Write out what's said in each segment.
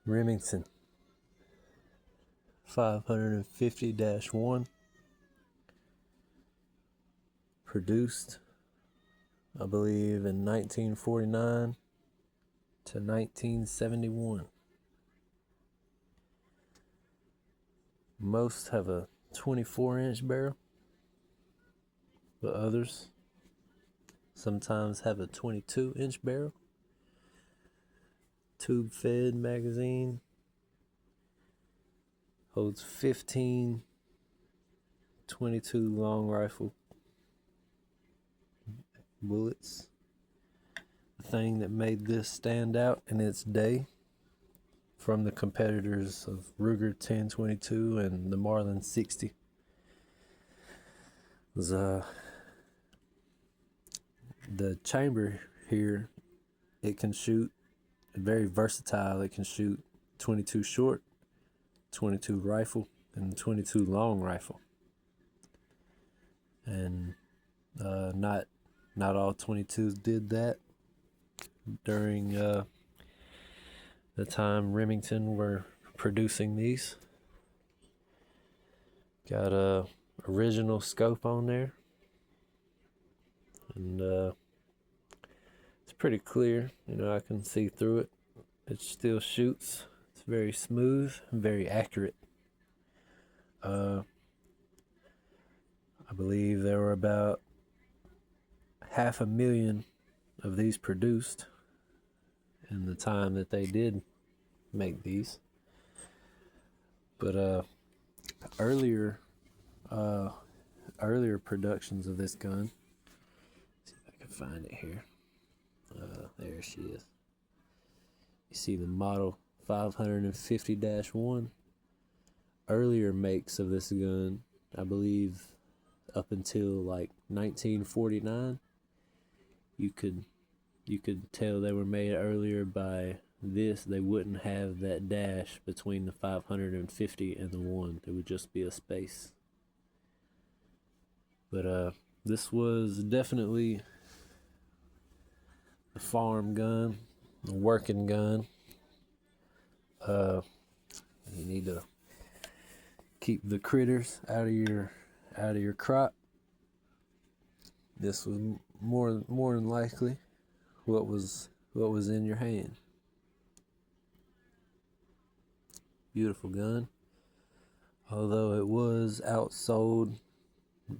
Remington 550-1, produced, I believe, in 1949 to 1971. Most have a 24-inch barrel, but others sometimes have a 22-inch barrel. Tube fed magazine, holds 15 22 long rifle bullets. The thing that made this stand out in its day from the competitors of Ruger 1022 and the Marlin 60 was the chamber here. It can shoot very versatile. It can shoot 22 short, 22 rifle, and 22 long rifle. And not all 22s did that during the time Remington were producing these. Got a original scope on there, and it's pretty clear. I can see through it. It still shoots. It's very smooth, very accurate. I believe there were about 500,000 of these produced in the time that they did make these. But earlier productions of this gun, let's see if I can find it here. There she is. You see the model 550-1. Earlier makes of this gun, I believe up until like 1949, you could tell they were made earlier by this. They wouldn't have that dash between the 550 and the 1. There would just be a space. But this was definitely a farm gun, a working gun. You need to keep the critters out of your crop. This was more than likely what was in your hand. Beautiful gun. Although it was outsold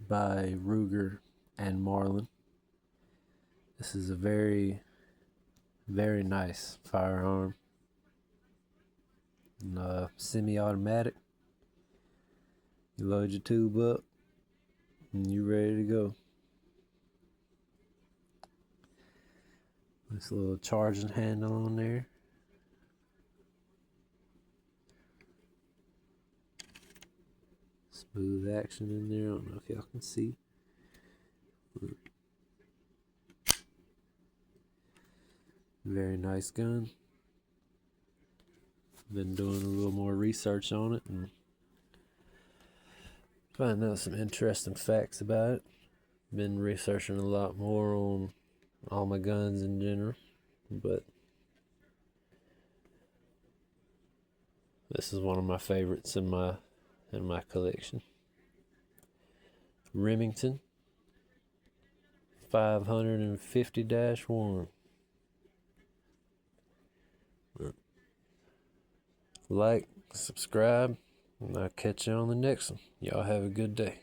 by Ruger and Marlin, this is a very, very nice firearm. And, semi-automatic. You load your tube up and you're ready to go. This little charging handle on there. Smooth action in there. I don't know if y'all can see. Very nice gun. Been doing a little more research on it and finding out some interesting facts about it. Been researching a lot more on all my guns in general, but this is one of my favorites in my collection. Remington 550-1. Like, subscribe, and I'll catch you on the next one. Y'all have a good day.